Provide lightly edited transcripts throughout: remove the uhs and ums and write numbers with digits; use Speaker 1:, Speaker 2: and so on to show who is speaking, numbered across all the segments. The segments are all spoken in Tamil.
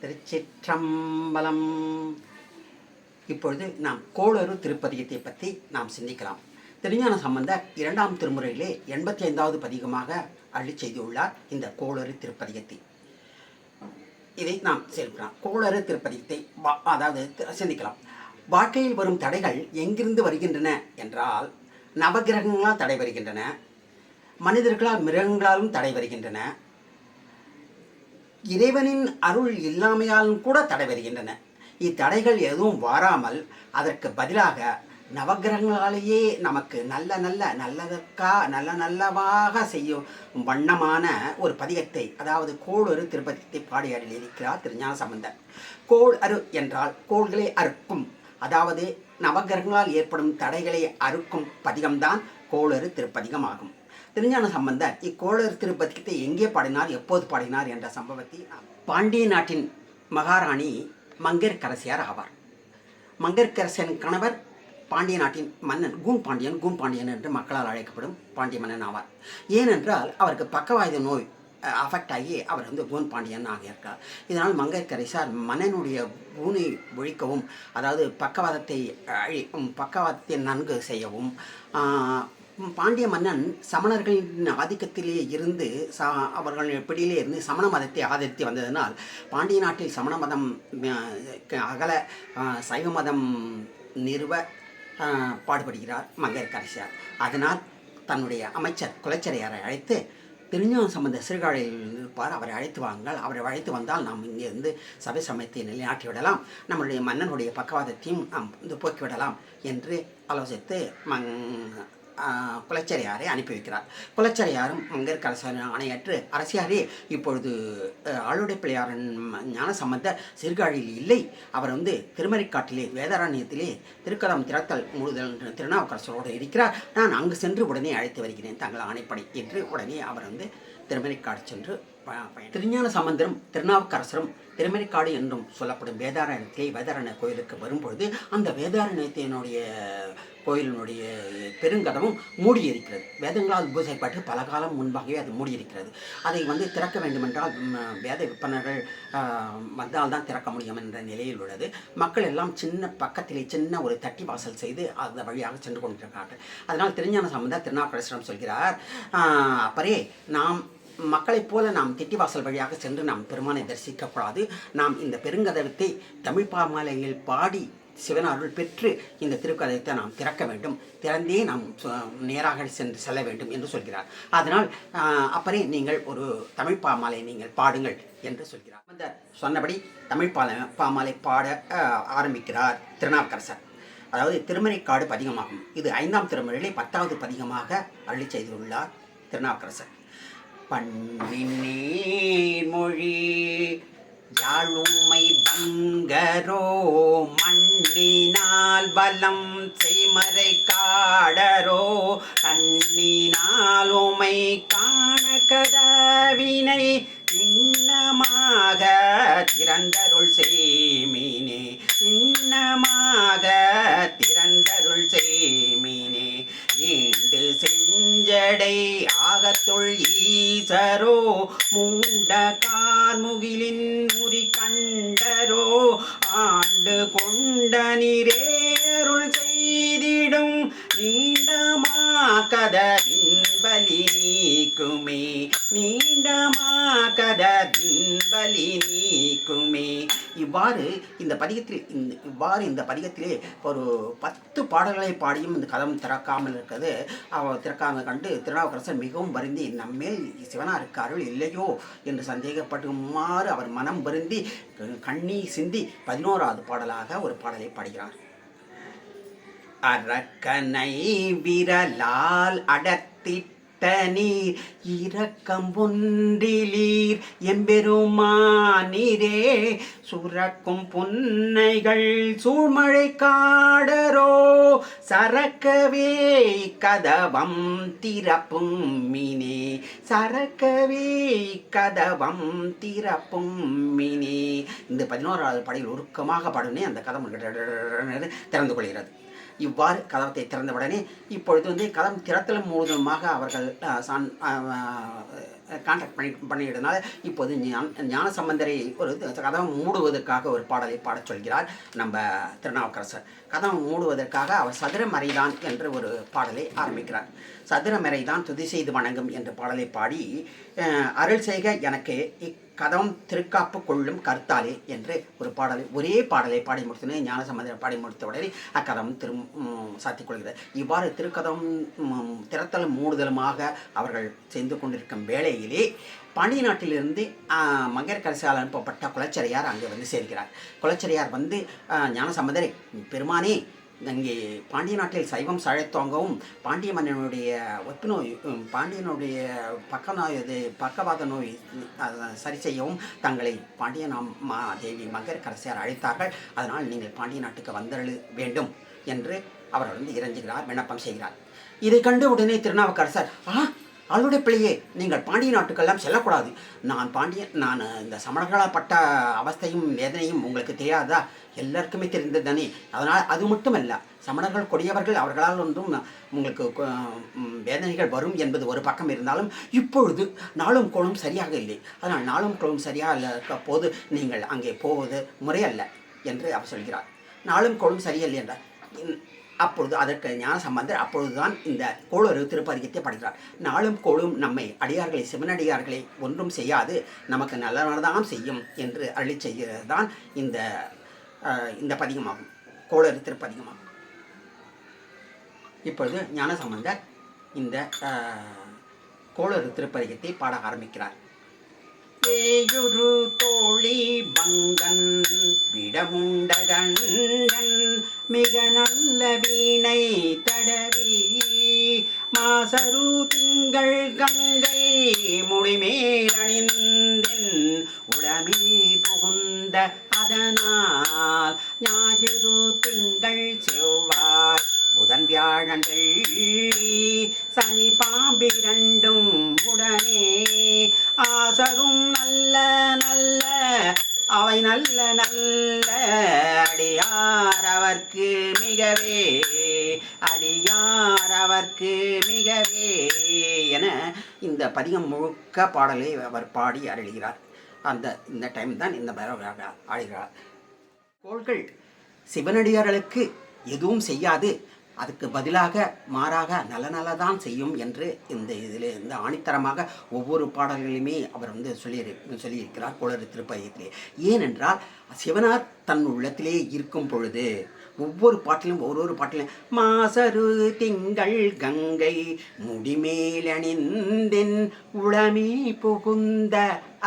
Speaker 1: திருச்சிற்றம்பலம். இப்பொழுது நாம் கோளறு திருப்பதிகத்தை பற்றி நாம் சிந்திக்கலாம். திருஞான சம்பந்தர் 2ஆம் திருமுறையிலே 85வது பதிகமாக அருளி செய்துள்ளார் இந்த கோளறு திருப்பதிகத்தை. இதை நாம் சேர்க்கலாம். கோளறு திருப்பதிகத்தை அதாவது சிந்திக்கலாம். வாழ்க்கையில் வரும் தடைகள் எங்கிருந்து வருகின்றன என்றால், நவகிரகங்களால் தடை வருகின்றன, மனிதர்களால் மிருகங்களாலும் தடை வருகின்றன, இறைவனின் அருள் இல்லாமையாலும் கூட தடை வருகின்றன. இத்தடைகள் எதுவும் வாராமல் அதற்கு பதிலாக நவகிரகங்களாலேயே நமக்கு நல்லவாக செய்யும் வண்ணமான ஒரு பதிகத்தை, அதாவது கோளறு திருப்பதிகத்தை பாடி அருளியிருக்கிறார் திருஞான சம்பந்தர். கோள் அரு என்றால் கோள்களை அறுக்கும், அதாவது நவகிரகங்களால் ஏற்படும் தடைகளை அறுக்கும் பதிகம்தான் கோளறு திருப்பதிகம் ஆகும். திருஞான சம்பந்தர் இக்கோளறு திருப்பதிகத்தை எங்கே பாடினார், எப்போது பாடினார் என்ற சம்பவத்தை பாண்டிய நாட்டின் மகாராணி மங்கையர்க்கரசியார் ஆவார். மங்கையர்க்கரசியின் கணவர் பாண்டிய நாட்டின் மன்னன் கூன் பாண்டியன் என்று மக்களால் அழைக்கப்படும் பாண்டிய மன்னன் ஆவார். ஏனென்றால் அவருக்கு பக்கவாத நோய் அஃபெக்ட் ஆகி அவர் கூன் பாண்டியன் ஆகியிருக்கார். இதனால் மங்கையர்க்கரசியார் மன்னனுடைய கூனை ஒழிக்கவும், அதாவது பக்கவாதத்தை நன்கு செய்யவும், பாண்டிய மன்னன் சமணர்களின் ஆதிக்கத்திலே இருந்து அவர்கள் பிடியிலே இருந்து சமண மதத்தை ஆதரித்து வந்ததனால் பாண்டிய நாட்டில் சமண மதம் அகல சைவ மதம் நிறுவ பாடுபடுகிறார் மங்கையர்க்கரசியார். அதனால் தன்னுடைய அமைச்சர் குலச்சிறையாரை அழைத்து, திருஞான சம்பந்த சீர்காழியில் இருப்பார், அவரை அழைத்து வாங்கள், அவரை அழைத்து வந்தால் நாம் இங்கிருந்து சபை சமயத்தை நிலைநாட்டி விடலாம், நம்மளுடைய மன்னனுடைய பக்கவாதத்தையும் நாம் போக்கிவிடலாம் என்று ஆலோசித்து குலச்சிறையாரை அனுப்பி வைக்கிறார். குலச்சிறையாரும் மங்கையர்க்கரசியார் ஆணையற்று, அரசியாரே, இப்பொழுது ஆளுடை பிள்ளையாரன் ஞான சம்பந்தர் சீர்காழியில் இல்லை, அவர் திருமறைக்காட்டிலே வேதாரண்யத்திலே திருக்கதம் திறத்தல் மூடுதல் திருநாவுக்கரசரோடு இருக்கிறார், நான் அங்கு சென்று உடனே அழைத்து வருகிறேன் தங்கள் ஆணைப்படி என்று உடனே அவர் திருமறைக்காடு சென்று திருஞான சம்பந்தரும் திருநாவுக்கரசரும் திருமறைக்காடு என்றும் சொல்லப்படும் வேதாரண்ய கோயிலுக்கு வரும்பொழுது அந்த வேதாரண்யத்தினுடைய கோயிலினுடைய பெருங்கதமும் மூடியிருக்கிறது. வேதங்களால் பூஜைப்பட்டு பல காலம் முன்பாகவே அது மூடியிருக்கிறது. அதை திறக்க வேண்டுமென்றால் வேத விற்பனர்கள் வந்தால் தான் திறக்க முடியும் என்ற நிலையில் உள்ளது. மக்கள் எல்லாம் பக்கத்திலே சின்ன ஒரு தட்டி வாசல் செய்து அந்த வழியாக சென்று கொண்டிருக்கிறார்கள். அதனால் திருஞான சம்பந்தர் திருநாவுக்கரசரிடம் சொல்கிறார், அப்பரே, நாம் மக்களைப் போல நாம் திட்டிவாசல் வழியாக சென்று நாம் பெருமானை தரிசிக்கக்கூடாது, நாம் இந்த பெருங்கதவத்தை தமிழ் பாமாலையில் பாடி சிவன் அருள் பெற்று இந்த திருக்கதவத்தை நாம் திறக்க வேண்டும், திறந்தே நாம் நேராக செல்ல வேண்டும் என்று சொல்கிறார். அதனால் அப்பரே, நீங்கள் ஒரு தமிழ் பாமாலை நீங்கள் பாடுங்கள் என்று சொல்கிறார். அந்த சொன்னபடி தமிழ் பாமாலை பாட ஆரம்பிக்கிறார் திருநாவுக்கரசர். அதாவது திருமறைக்காடு பதிகமாகும். இது 5ஆம் திருமுறையிலே 10வது பதிகமாக அருளி செய்துள்ளார் திருநாவுக்கரசர். பண்ணின் மொழி யாழுமை பங்கரோ மண்ணினால் பலம் செய்மறை காடரோ கண்ணினால் உமை காண கதவினை இன்னமாக திறந்தருள் செய்மீனே, இன்னமாக திறந்தருள் செய்மீனே, ஈண்டு செஞ்சடை ஆகத்துள் ஈசரோ மூண்ட கார்முகிலின் முறி கண்டரோ ஆண்டு கொண்ட நீரேருள் செய்திடும் நீண்டமா கதவின் பலி நீக்குமே, நீண்டமா கதவின் பலி நீக்குமே. இவ்வாறு இந்த பதிகத்திலே ஒரு 10 பாடல்களை பாடியும் இந்த கதம் திறக்காமல் இருக்கிறது. திறக்காமல் கண்டு திருநாவுக்கரசர் மிகவும் வருந்தி, நம்மேல் சிவனாருக்கு அருள் இல்லையோ என்று சந்தேகப்படுமாறு அவர் மனம் வருந்தி கண்ணீர் சிந்தி 11வது பாடலாக ஒரு பாடலை பாடுகிறார். அரக்கனை விரலால் அடர்த்திட்ட நீர் இரக்கம் ஒன்றிலீர் எம்பெருமானீரே, சுரக்கும் புன்னைகள் சூழ்மழை காடரோ சரக்கவே கதவம் திறப்பும் மீனே, சரக்கவே கதவம் திறப்பும் மீனே. இந்த 11வது பாடல் உருக்கமாக பாடுனே அந்த கதம் திறந்து கொள்கிறது. இவ்வாறு கதவத்தை திறந்தவுடனே இப்பொழுது கதம் திறத்தலும் முழுவதுமாக அவர்கள் கான்டாக்ட் பண்ணிடுறதுனால இப்போது ஞானசம்பந்தரை ஒரு கதவை மூடுவதற்காக ஒரு பாடலை பாடச் சொல்கிறார் நம்ம திருநாவுக்கரசர். கதவை மூடுவதற்காக அவர் சதுரமறைதான் என்ற ஒரு பாடலை ஆரம்பிக்கிறார். சதுரமறைதான் துதி செய்து வணங்கும் என்ற பாடலை பாடி, அருள் செய்க எனக்கு கதம் திருக்காப்பு கொள்ளும் கருத்தாலே என்று ஒரு பாடலை ஒரே பாடலை பாடி முடித்தோடனே ஞானசம்பந்தர் பாடி முடித்த உடனே அக்கதம் சாத்திக் கொள்கிறது. இவ்வாறு திருக்கதம் திறத்தலும் மூடுதலுமாக அவர்கள் செய்து கொண்டிருக்கும் வேளையிலே பாண்டிய நாட்டிலிருந்து மங்கையர்க்கரசியால் அனுப்பப்பட்ட குலச்சிறையார் அங்கே வந்து சேர்க்கிறார். குலச்சிறையார் வந்து ஞானசம்பந்தரை, பெருமானே, இங்கே பாண்டிய நாட்டில் சைவம் சழைத்தோங்கவும் பாண்டிய மன்னனுடைய ஒப்பு நோய், பாண்டியனுடைய பக்கவாத நோய் சரி செய்யவும் தங்களை பாண்டிய தேவி மங்கையர்க்கரசியார் அழைத்தார்கள். அதனால் நீங்கள் பாண்டிய நாட்டுக்கு வந்தருள வேண்டும் என்று அவர் வந்து இறைஞ்சுகிறார், விண்ணப்பம் செய்கிறார். இதை கண்டு உடனே திருநாவுக்கரசர், அவளுடைய பிள்ளையே, நீங்கள் பாண்டிய நாட்டுக்கெல்லாம் செல்லக்கூடாது. நான் இந்த சமணர்களால் பட்ட அவஸ்தையும் வேதனையும் உங்களுக்கு தெரியாதா? எல்லாருக்குமே தெரிந்தது தானே. அதனால் அது மட்டுமல்ல, சமணர்கள் கொடியவர்கள், அவர்களால் ஒன்றும் உங்களுக்கு வேதனைகள் வரும் என்பது ஒரு பக்கம் இருந்தாலும் இப்பொழுது நாளும் கோளும் சரியாக இல்லை. அதனால் நாளும் கோளும் சரியாக இருக்க போது நீங்கள் அங்கே போவது முறையல்ல என்று அவர் சொல்கிறார். நாளும் கோளும் சரியில்லை என்றார். அப்பொழுது அதற்கு ஞானசம்பந்தர் அப்பொழுதுதான் இந்த கோளறு திருப்பதிகத்தை படிக்கிறார். நாளும் கோளும் நம்மை அடியார்களை, சிவனடியார்களை ஒன்றும் செய்யாது, நமக்கு நல்லதான் செய்யும் என்று அருளி செய்கிறது தான் இந்த பதிகமாகும், கோளறு திருப்பதிகமாகும். இப்பொழுது ஞானசம்பந்தர் இந்த கோளறு திருப்பதிகத்தை பாட ஆரம்பிக்கிறார். வேயுரு தோழி பங்கன் விடமுண்டகண்டன் மிக நல்ல வீணை தடவி மாசரு திங்கள் கங்கை முடிமேல் அணிந்தின் உளமே புகுந்த அதனால் ஞாயிறு திங்கள் செவ்வாய் புதன் வியாழன் வெள்ளி சனி பாம்பிரண்டும் உடனே ஆசரும் நல்ல நல்ல அவை நல்ல நல்ல அடியார் அவர்க்கு மிகவே, அடியார் அவர்க்கு மிகவே என இந்த பதிகம் முழுக்க பாடலை அவர் பாடி அருளுகிறார். இந்த டைம் தான் இந்த ஆடுகிறார். கோள்கள் சிவனடியார்களுக்கு எதுவும் செய்யாது, அதுக்கு பதிலாக மாறாக நல்லதான் செய்யும் என்று இந்த ஆணித்தரமாக ஒவ்வொரு பாடல்களையுமே அவர் வந்து சொல்லியிருக்கிறார் கோளறு திருப்பதிகத்திலே. ஏனென்றால் சிவனார் தன் உள்ளத்திலே இருக்கும் பொழுது ஒவ்வொரு பாட்டிலும் மாசரு திங்கள் கங்கை முடிமேல் அணிந்தின் உளமே புகுந்த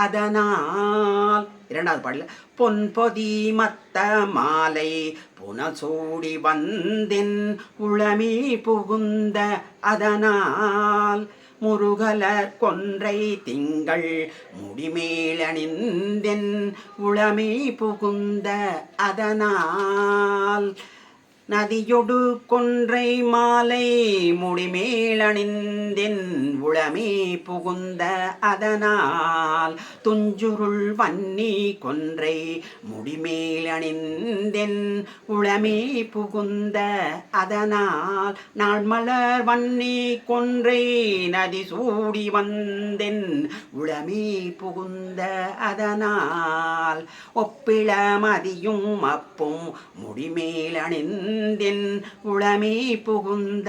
Speaker 1: அதனால், இரண்டாவது பாடலில் பொன்பொதி மத்த மாலை புனசூடி வந்தின் உளமே புகுந்த அதனால் முருகலர் கொன்றை திங்கள் முடிமேல் அணிந்தின் உளமே புகுந்த அதனால் நதியொடு கொன்றை மாலை முடிமேல் அணிந்தின் உளமே புகுந்த அதனால் துஞ்சுருள் வன்னி கொன்றை முடிமேல் அணிந்தின் உளமே புகுந்த அதனால் நாள்மலர் வன்னி கொன்றை நதி சூடி வந்தின் உளமே புகுந்த அதனால் ஒப்பிள மதியும் அப்பும் முடிமேல் அணிந்தின் உளமே புகுந்த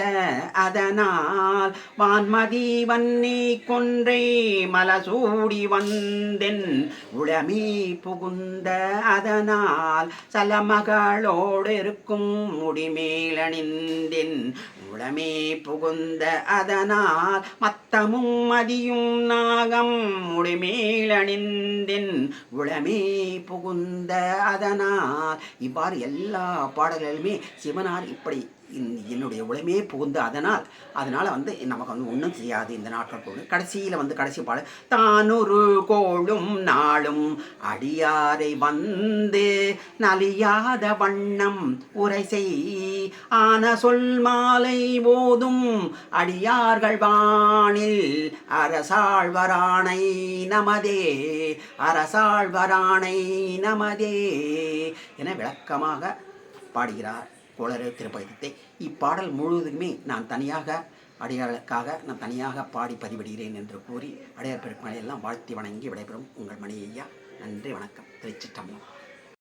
Speaker 1: அதனால் வான்மதி வன்னி கொன்றை மலசூடி வந்தின் உளமே புகுந்த அதனால் சலமகளோடு இருக்கும் முடிமேல் அணிந்தின் உளமே புகுந்த அதனால் மத்தமும் மதியும் நாகம் முடிமேல் அணிந்தின் உளமே புகுந்த அதனால். இவ்வாறு எல்லா பாடல்களுமே சிவனார் இப்படி என்னுடைய உளமே புகுந்து அதனால் வந்து நமக்கு வந்து ஒன்றும் செய்யாது இந்த நாட்கள் போது. கடைசியில் வந்து கடைசி பாடல் தானொரு கோளும் நாளும் அடியாரை வந்து நலியாத வண்ணம் உரை செய் ஆன சொல் மாலை போதும் அடியார்கள் வானில் அரசாழ்வரானை நமதே, அரசாழ்வரானை நமதே என விளக்கமாக பாடுகிறார் கோளறு திருப்பதிகத்தை. இப்பாடல் முழுவதுமே நான் தனியாக அடியாளுக்காக நான் தனியாக பாடி பதிவிடுகிறேன் என்று கூறி அடையார் பெருமக்களை எல்லாம் வாழ்த்தி வணங்கி விடைபெறும் உங்கள் மணி ஐயா. நன்றி, வணக்கம். திருச்சிற்றம்பலம்.